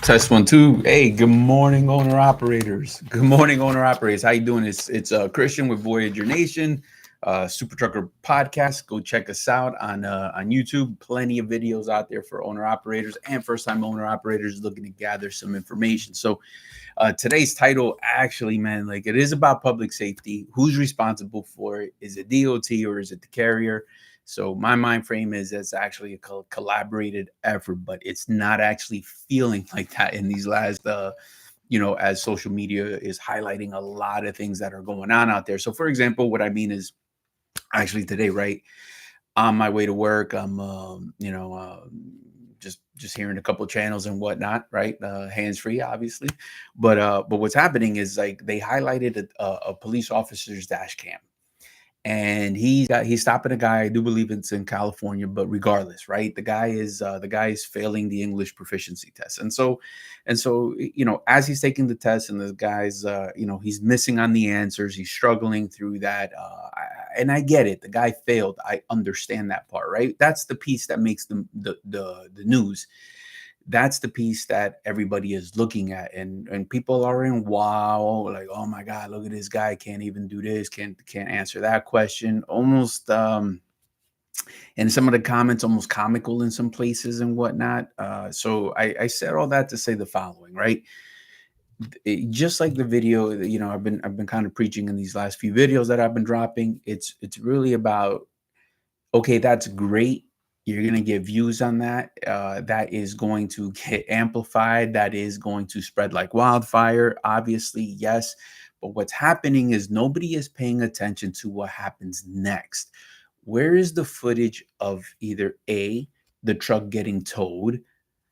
Test one, two. Hey, good morning, owner operators. Good morning, owner operators. How you doing? It's Christian with Voyager Nation, Super Trucker Podcast. Go check us out on YouTube. Plenty of videos out there for owner operators and first time owner operators looking to gather some information. So today's title, actually, man, like it is about public safety. Who's responsible for it? Is it DOT or is it the carrier? So my mind frame is it's actually a collaborated effort, but it's not actually feeling like that in these last, as social media is highlighting a lot of things that are going on out there. So, for example, what I mean is actually today, right, on my way to work, I'm, just hearing a couple channels and whatnot, right? Hands free, obviously, but what's happening is like they highlighted a police officer's dash cam, and he's stopping a guy. I do believe it's in California, but regardless, right? The guy is failing the English proficiency test, and so as he's taking the test, and the guy's he's missing on the answers, he's struggling through that, and I get it. The guy failed. I understand that part, right? That's the piece that makes the news. That's the piece that everybody is looking at, and people are in wow, like, oh my god, look at this guy, can't even do this, can't answer that question, almost and some of the comments almost comical in some places and whatnot. So I said all that to say the following, right? Just like the video, I've been kind of preaching in these last few videos that I've been dropping. It's really about, okay, that's great. You're going to get views on that. That is going to get amplified. That is going to spread like wildfire. Obviously, yes. But what's happening is nobody is paying attention to what happens next. Where is the footage of either A, the truck getting towed,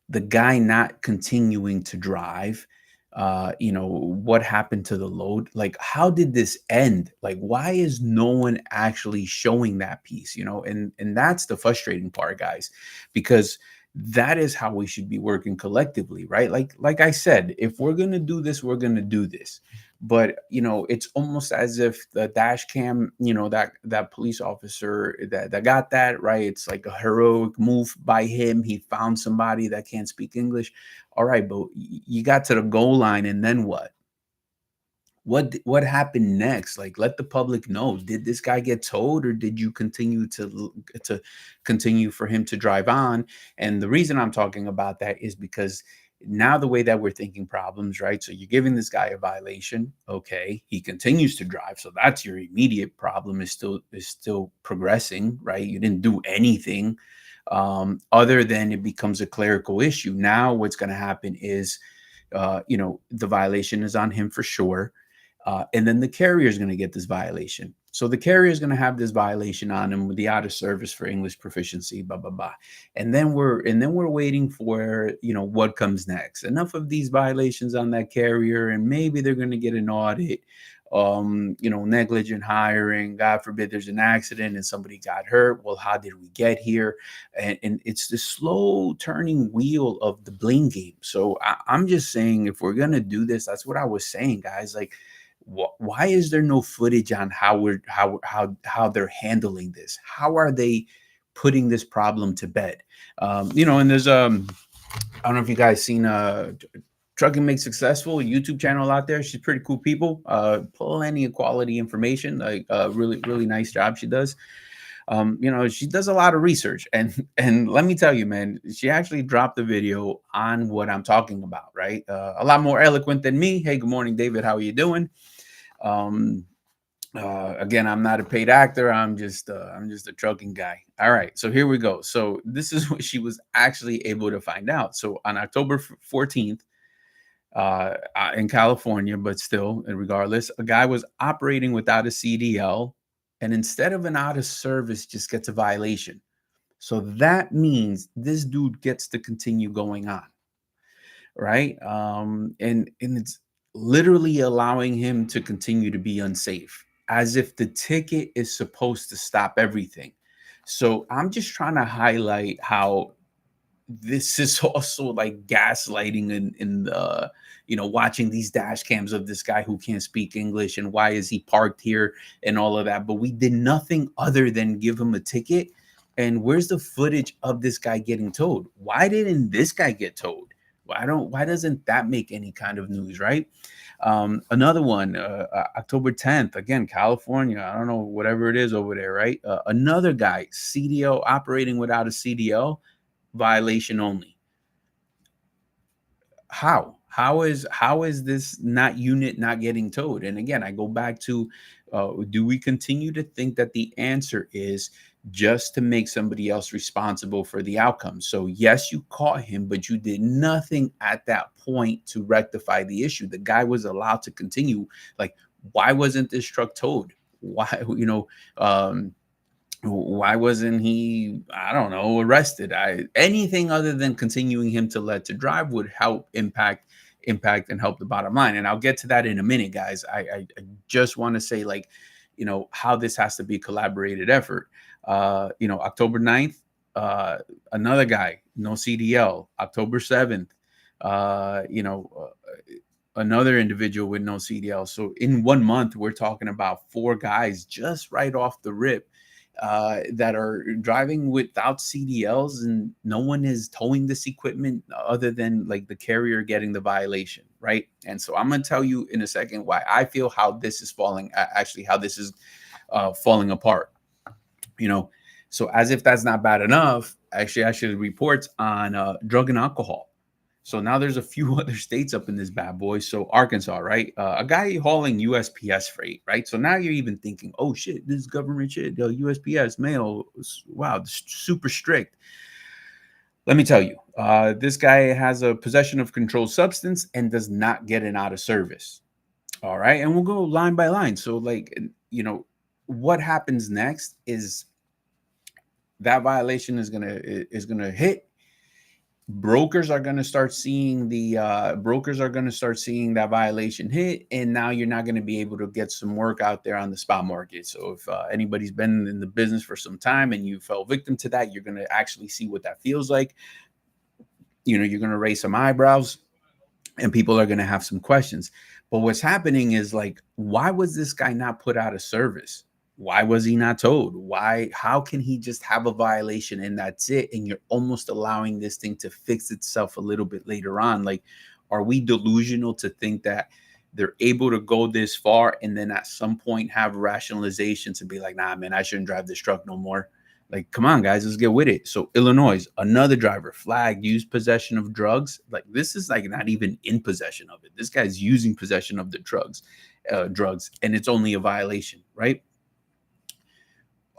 the guy not continuing to drive, what happened to the load, like how did this end, like why is no one actually showing that piece, and that's the frustrating part, guys, because that is how we should be working collectively, right? Like I said, if we're going to do this, we're going to do this. But it's almost as if the dash cam, that police officer that got that right, it's like a heroic move by him. He found somebody that can't speak English. All right, but you got to the goal line, and then what? What happened next? Like, let the public know. Did this guy get towed, or did you continue for him to drive on? And the reason I'm talking about that is because now the way that we're thinking problems, right? So you're giving this guy a violation. Okay, he continues to drive, so that's your immediate problem. Is still progressing, right? You didn't do anything other than it becomes a clerical issue. Now what's going to happen is the violation is on him for sure. And then the carrier is going to get this violation. So the carrier is going to have this violation on him with the out of service for English proficiency, blah blah blah. And then we're waiting for what comes next. Enough of these violations on that carrier, and maybe they're going to get an audit. Negligent hiring. God forbid there's an accident and somebody got hurt. Well, how did we get here? And it's the slow turning wheel of the blame game. So I'm just saying, if we're gonna do this, that's what I was saying, guys. Like, why is there no footage on how they're handling this? How are they putting this problem to bed? And there's I don't know if you guys seen Trucking Makes Successful YouTube channel out there. She's pretty cool people. Plenty of quality information. Like really, really nice job she does. She does a lot of research, and let me tell you, man, she actually dropped the video on what I'm talking about, right? A lot more eloquent than me. Hey, good morning, David. How are you doing? Again, I'm not a paid actor. I'm just a trucking guy. All right, so here we go. So this is what she was actually able to find out. So on October 14th, in California, but still, and regardless, a guy was operating without a CDL, and instead of an out of service, just gets a violation. So that means this dude gets to continue going on, right? And it's literally allowing him to continue to be unsafe, as if the ticket is supposed to stop everything. So I'm just trying to highlight how this is also like gaslighting in the watching these dash cams of this guy who can't speak English, and why is he parked here and all of that. But we did nothing other than give him a ticket. And where's the footage of this guy getting towed? Why didn't this guy get towed? Why doesn't that make any kind of news, right? Another one, October 10th, again, California. I don't know, whatever it is over there, right? Another guy, CDL, operating without a CDL, violation only. How is this not unit not getting towed? And again, I go back to, do we continue to think that the answer is just to make somebody else responsible for the outcome? So yes, you caught him, but you did nothing at that point to rectify the issue. The guy was allowed to continue. Like, why wasn't this truck towed? Why, why wasn't he, I don't know, arrested? Anything other than continuing him to let to drive would help impact and help the bottom line. And I'll get to that in a minute, guys. I just want to say, like, how this has to be a collaborated effort. October 9th, another guy, no CDL. October 7th, another individual with no CDL. So in 1 month, we're talking about 4 guys just right off the rip that are driving without CDLs, and no one is towing this equipment other than like the carrier getting the violation, right? And so I'm going to tell you in a second why I feel how this is how this is falling apart. So as if that's not bad enough, actually reports on drug and alcohol. So now there's a few other states up in this bad boy. So Arkansas, right? A guy hauling USPS freight, right? So now you're even thinking, oh shit, this is government shit. USPS mail, wow, super strict. Let me tell you, this guy has a possession of controlled substance and does not get an out of service. All right, and we'll go line by line. So, like, what happens next is that violation is gonna hit. Brokers are going to start seeing that violation hit, and now you're not going to be able to get some work out there on the spot market. So if anybody's been in the business for some time and you fell victim to that, you're going to actually see what that feels like. You're going to raise some eyebrows, and people are going to have some questions. But what's happening is, like, why was this guy not put out of service? Why was he not towed? How can he just have a violation and that's it? And you're almost allowing this thing to fix itself a little bit later on. Like, are we delusional to think that they're able to go this far and then at some point have rationalization to be like, nah, man, I shouldn't drive this truck no more? Like, come on, guys, let's get with it. So Illinois, another driver flagged, used possession of drugs. Like, this is like not even in possession of it. This guy's using possession of the drugs, and it's only a violation, right?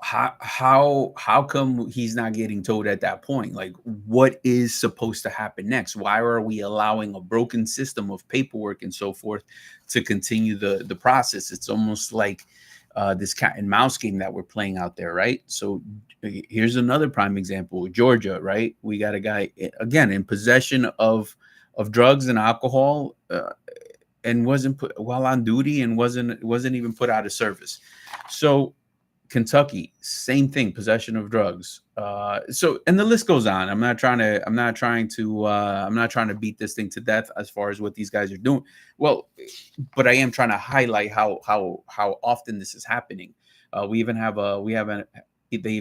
How come he's not getting towed at that point? Like, what is supposed to happen next? Why are we allowing a broken system of paperwork and so forth to continue the process? It's almost like this cat and mouse game that we're playing out there, right? So here's another prime example. Georgia, right? We got a guy again in possession of drugs and alcohol, and wasn't put while on duty, and wasn't even put out of service. So Kentucky, same thing, possession of drugs. And the list goes on. I'm not trying to beat this thing to death as far as what these guys are doing. Well, but I am trying to highlight how often this is happening. They even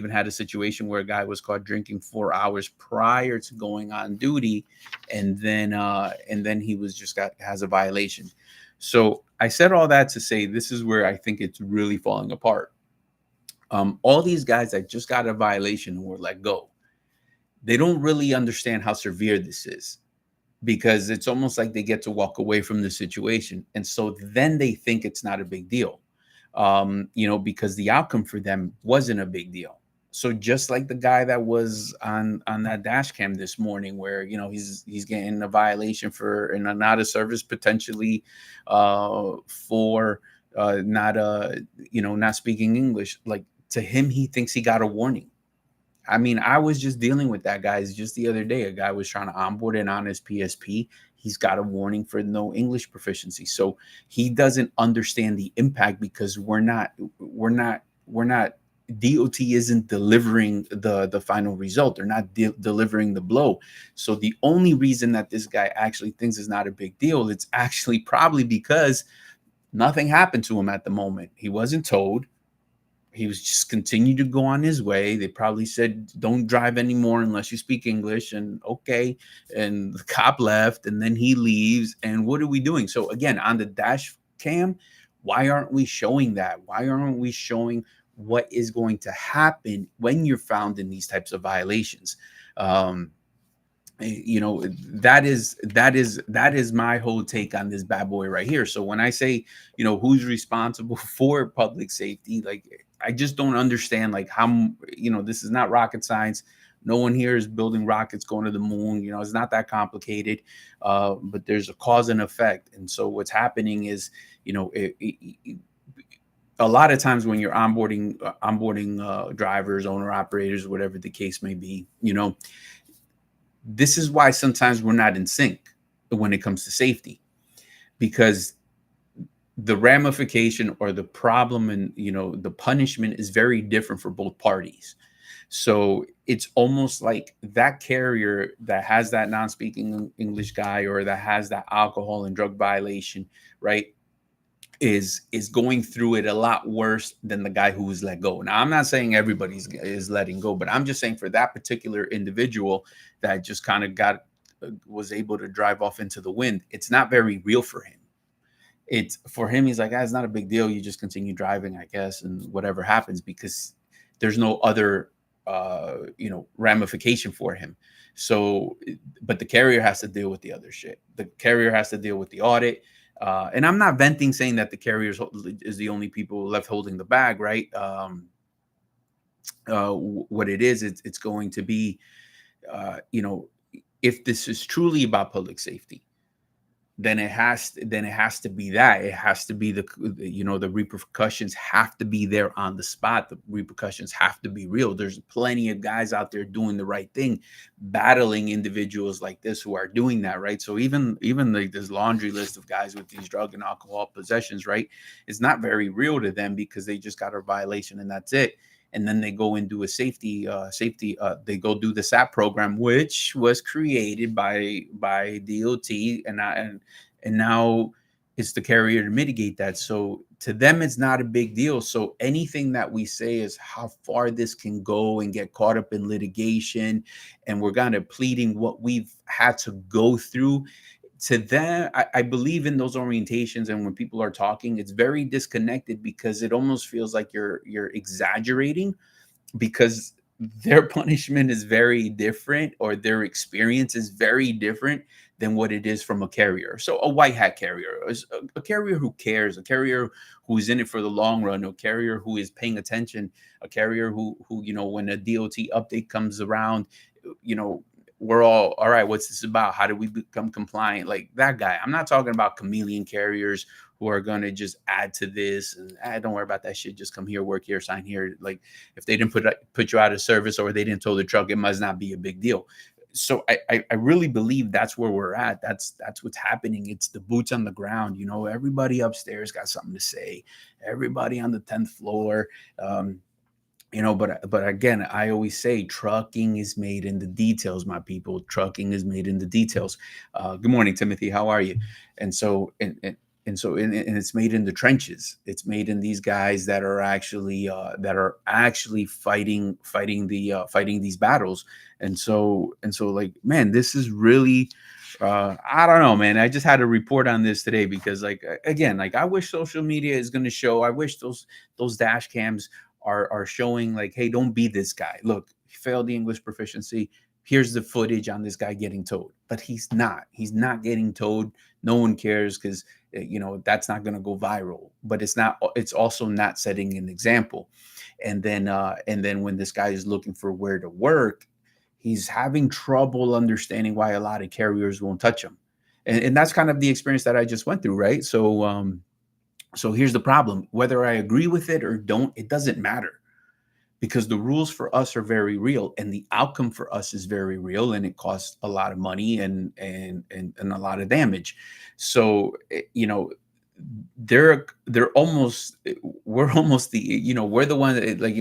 had a situation where a guy was caught drinking 4 hours prior to going on duty, and then he has a violation. So I said all that to say this is where I think it's really falling apart. All these guys that just got a violation and were let go, they don't really understand how severe this is, because it's almost like they get to walk away from the situation. And so then they think it's not a big deal, because the outcome for them wasn't a big deal. So just like the guy that was on that dash cam this morning, where, he's getting a violation for an out of service, potentially for not speaking English. Like, to him, he thinks he got a warning. I mean, I was just dealing with that, guys, just the other day. A guy was trying to onboard it on his PSP. He's got a warning for no English proficiency. So he doesn't understand the impact, because we're not DOT isn't delivering the final result. They're not delivering the blow. So the only reason that this guy actually thinks is not a big deal, it's actually probably because nothing happened to him at the moment. He wasn't towed. He was just continued to go on his way. They probably said, "Don't drive anymore unless you speak English." And okay, and the cop left, and then he leaves. And what are we doing? So again, on the dash cam, why aren't we showing that? Why aren't we showing what is going to happen when you're found in these types of violations? Um, that is my whole take on this bad boy right here. So when I say, who's responsible for public safety, like, I just don't understand, like, how, this is not rocket science. No one here is building rockets going to the moon. It's not that complicated. But there's a cause and effect. And so what's happening is, a lot of times when you're onboarding drivers, owner operators, whatever the case may be, this is why sometimes we're not in sync when it comes to safety, because the ramification or the problem and the punishment is very different for both parties. So it's almost like that carrier that has that non-speaking English guy, or that has that alcohol and drug violation, right, is going through it a lot worse than the guy who was let go. Now, I'm not saying everybody's is letting go, but I'm just saying for that particular individual that just kind of was able to drive off into the wind, it's not very real for him. It's for him, he's like, it's not a big deal. You just continue driving, I guess, and whatever happens, because there's no other ramification for him. So, but the carrier has to deal with the other shit. The carrier has to deal with the audit. And I'm not venting saying that the carriers is the only people left holding the bag, right? What it is, it's going to be, if this is truly about public safety, then it has to be that. It has to be the repercussions have to be there on the spot. The repercussions have to be real. There's plenty of guys out there doing the right thing, battling individuals like this who are doing that, right? So even like this laundry list of guys with these drug and alcohol possessions, right, it's not very real to them, because they just got a violation and that's it. And then they go and do a safety, they go do the SAP program, which was created by DOT, and now it's the carrier to mitigate that. So to them, it's not a big deal. So anything that we say is how far this can go and get caught up in litigation, and we're kind of pleading what we've had to go through. To them, I believe in those orientations, and when people are talking, it's very disconnected, because it almost feels like you're exaggerating, because their punishment is very different, or their experience is very different than what it is from a carrier. So a white hat carrier, a carrier who cares, a carrier who is in it for the long run, a carrier who is paying attention, a carrier who when a DOT update comes around, we're all right. What's this about? How do we become compliant? Like that guy. I'm not talking about chameleon carriers who are going to just add to this and don't worry about that shit. Just come here, work here, sign here. Like if they didn't put you out of service, or they didn't tow the truck, it must not be a big deal. So I really believe that's where we're at. That's what's happening. It's the boots on the ground. Everybody upstairs got something to say. Everybody on the 10th floor. But again, I always say trucking is made in the details, my people. Trucking is made in the details. Good morning, Timothy. How are you? And so and it's made in the trenches. It's made in these guys that are actually fighting these battles. And so like, man, this is really I don't know, man. I just had a report on this today, because like, again, like, I wish social media is going to show. I wish those dash cams are showing, like, hey, don't be this guy. Look, he failed the English proficiency. Here's the footage on this guy getting towed. But he's not getting towed. No one cares, because that's not going to go viral. But it's also not setting an example. And then when this guy is looking for where to work, he's having trouble understanding why a lot of carriers won't touch him. And that's kind of the experience that I just went through, right? So here's the problem. Whether I agree with it or don't, it doesn't matter, because the rules for us are very real, and the outcome for us is very real, and it costs a lot of money and a lot of damage. So, they're almost we're almost the we're the one that, like,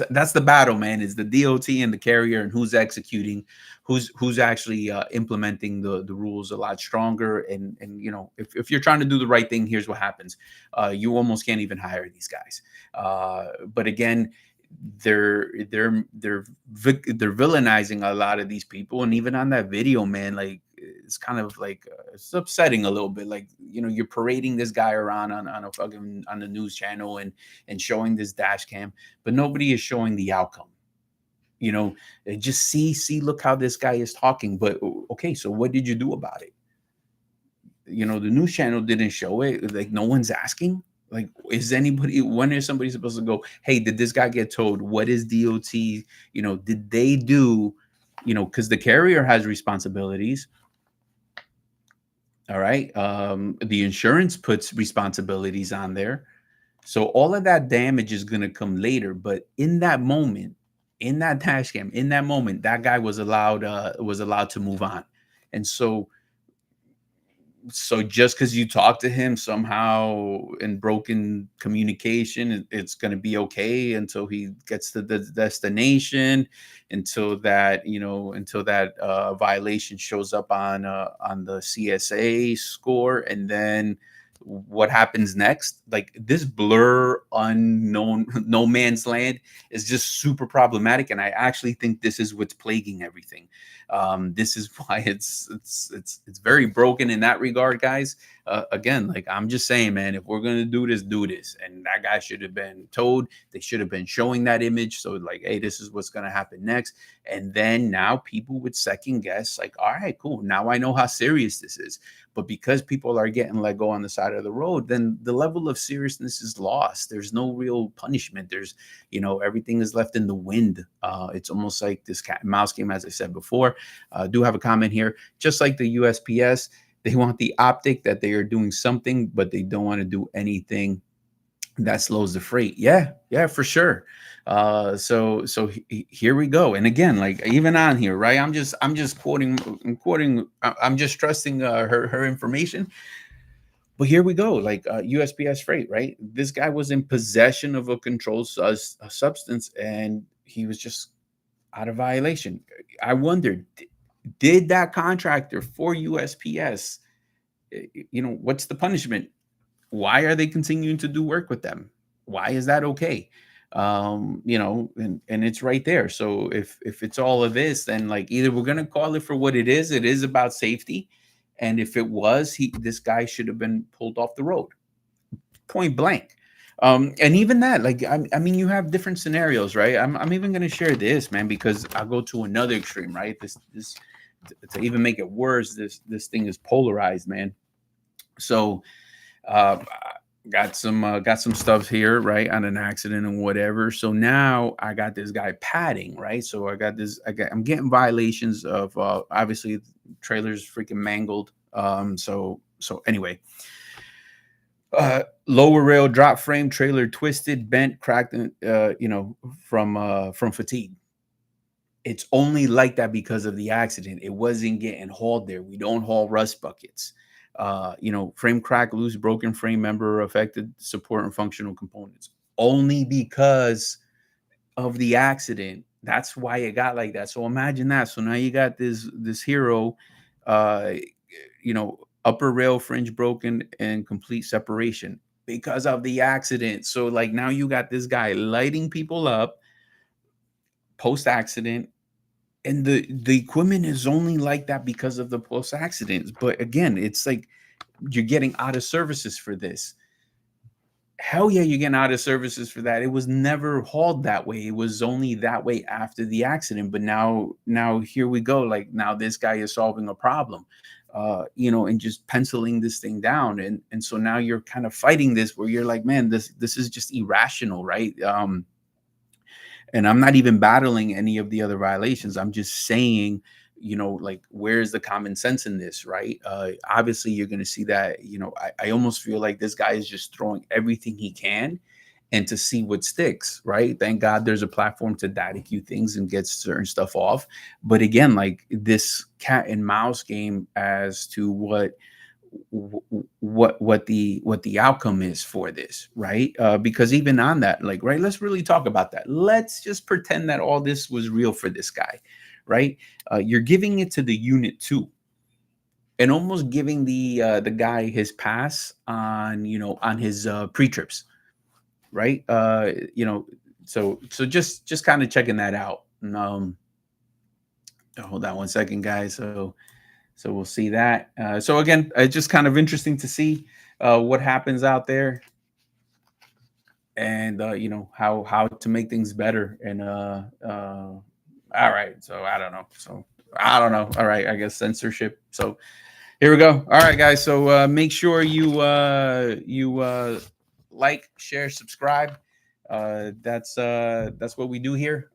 that's the battle, man, is the DOT and the carrier, and who's executing, who's actually implementing the rules a lot stronger. And if you're trying to do the right thing, here's what happens. You almost can't even hire these guys. But again, they're villainizing a lot of these people. And even on that video, man, like, it's kind of like, it's upsetting a little bit. Like, you're parading this guy around on a fucking on the news channel, and showing this dash cam, but nobody is showing the outcome. Just see, look how this guy is talking. But okay, so what did you do about it? The news channel didn't show it. Like, no one's asking. Like, when is somebody supposed to go, hey, did this guy get told? What is DOT? Did they do, because the carrier has responsibilities. All right. The insurance puts responsibilities on there. So all of that damage is going to come later. But in that moment, in that dash cam, in that moment, that guy was allowed to move on. And so just because you talk to him somehow in broken communication, it's going to be okay until he gets to the destination, until that violation shows up on the CSA score. And then what happens next? Like, this blur, unknown, no man's land, is just super problematic. And I actually think this is what's plaguing everything. This is why it's very broken in that regard, guys. Again, like, I'm just saying, man, if we're gonna do this. And that guy should have been told. They should have been showing that image, so, like, hey, this is what's gonna happen next. And then now people would second guess, like, all right, cool, now I know how serious this is. But because people are getting let go on the side of the road, then the level of seriousness is lost. There's no real punishment. There's, everything is left in the wind. It's almost like this cat and mouse game, as I said before. Do have a comment here. Just like the USPS, they want the optic that they are doing something, but they don't want to do anything that slows the freight. Yeah, for sure. Here we go. And again, like, even on here, right, I'm just quoting, I'm just trusting her information. But here we go. Like, USPS freight, right? This guy was in possession of a controlled substance, and he was just out of violation. I wondered, did that contractor for USPS, what's the punishment? Why are they continuing to do work with them? Why is that okay? And it's right there. So if it's all of this, then, like, either we're gonna call it for what it is. It is about safety. And if it was, this guy should have been pulled off the road, point blank. And even that, like, I mean, you have different scenarios, right? I'm even gonna share this, man, because I'll go to another extreme, right? This to even make it worse, this thing is polarized, man. So got some stuff here, right, on an accident and whatever. So now I got this guy padding, right? So I'm getting violations of, obviously, trailers freaking mangled. So anyway, lower rail drop frame, trailer twisted, bent, cracked, from fatigue. It's only like that because of the accident. It wasn't getting hauled there. We don't haul rust buckets. Frame crack, loose, broken frame member, affected support and functional components. Only because of the accident. That's why it got like that. So imagine that. So now you got this hero, upper rail fringe broken and complete separation because of the accident. So, like, now you got this guy lighting people up post accident. And the equipment is only like that because of the post accidents. But again, it's like, you're getting out of services for this. Hell yeah, you're getting out of services for that. It was never hauled that way. It was only that way after the accident. But now here we go. Like, now this guy is solving a problem, and just penciling this thing down. And so now you're kind of fighting this, where you're like, man, this is just irrational, right? And I'm not even battling any of the other violations. I'm just saying, like, where's the common sense in this, right? Obviously, you're going to see that, I almost feel like this guy is just throwing everything he can and to see what sticks, right? Thank God there's a platform to data queue things and get certain stuff off. But again, like, this cat and mouse game as to what the outcome is for this, right? Because even on that, like, right, let's really talk about that. Let's just pretend that all this was real for this guy, right? You're giving it to the unit two, and almost giving the guy his pass on, on his pre-trips, right? So just kind of checking that out. Hold on one second, guys. So we'll see that. So again, it's just kind of interesting to see what happens out there, and how to make things better. And all right, so I don't know. So I don't know. All right, I guess censorship. So here we go. All right, guys. So make sure you like, share, subscribe. That's what we do here.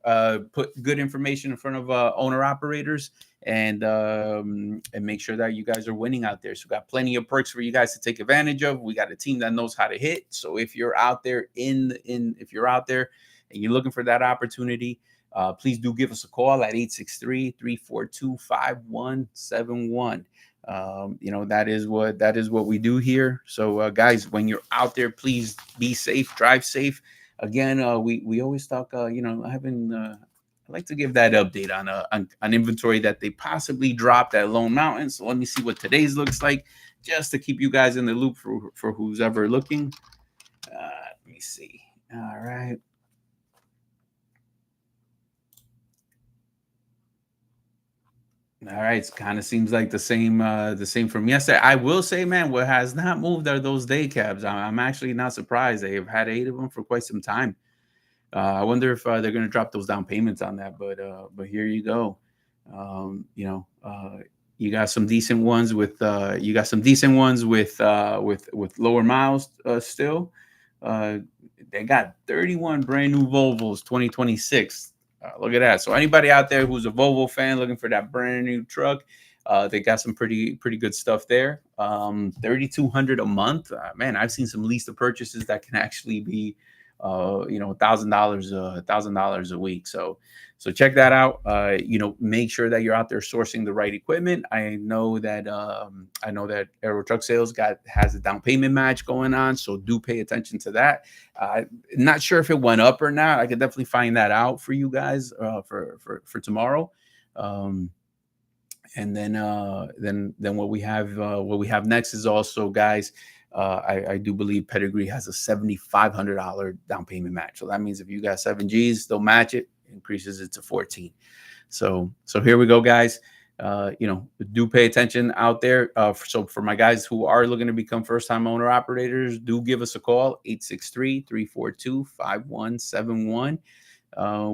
Put good information in front of owner operators, and make sure that you guys are winning out there. So we got plenty of perks for you guys to take advantage of. We got a team that knows how to hit. So if you're out there if you're out there and you're looking for that opportunity, please do give us a call at 863-342-5171. That is what we do here. So guys, when you're out there, please be safe, drive safe. Again, we always talk, I like to give that update on inventory that they possibly dropped at Lone Mountain. So let me see what today's looks like, just to keep you guys in the loop for who's ever looking. Let me see. All right. All right, it kind of seems like the same from yesterday. I will say, man, what has not moved are those day cabs. I'm actually not surprised. They've had 8 of them for quite some time. I wonder if they're going to drop those down payments on that, but here you go. You got some decent ones with lower miles still. Uh, they got 31 brand new Volvos 2026. Look at that. So anybody out there who's a Volvo fan looking for that brand new truck, they got some pretty good stuff there. 3,200 a month. Man, I've seen some lease to purchases that can actually be $1,000 a week. So check that out. Make sure that you're out there sourcing the right equipment. I know that Aero Truck Sales has a down payment match going on, so do pay attention to that. Not sure if it went up or not. I could definitely find that out for you guys for tomorrow. And then what we have next is also, guys. I do believe Pedigree has a $7,500 down payment match. So that means if you got 7Gs, they'll match it, increases it to 14. So here we go, guys. Do pay attention out there. So for my guys who are looking to become first-time owner operators, do give us a call, 863-342-5171.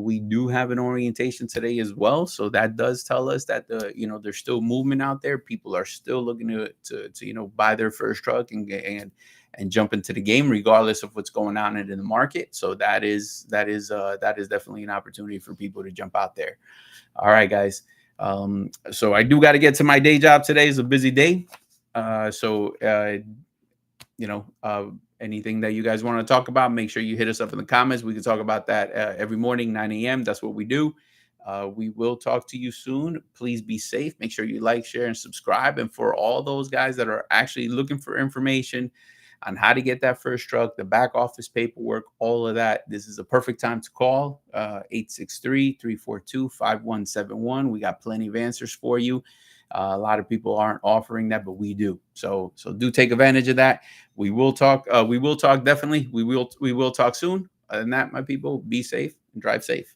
We do have an orientation today as well, so that does tell us that there's still movement out there. People are still looking to buy their first truck and jump into the game, regardless of what's going on in the market. So that is definitely an opportunity for people to jump out there. All right, guys. So I do got to get to my day job today. It's a busy day. Anything that you guys want to talk about, make sure you hit us up in the comments. We can talk about that every morning, 9 a.m. That's what we do. We will talk to you soon. Please be safe. Make sure you like, share, and subscribe. And for all those guys that are actually looking for information on how to get that first truck, the back office paperwork, all of that, this is a perfect time to call 863-342-5171. We got plenty of answers for you. A lot of people aren't offering that, but we do. So do take advantage of that. We will talk. Definitely. We will talk soon. Other than that, my people, be safe and drive safe.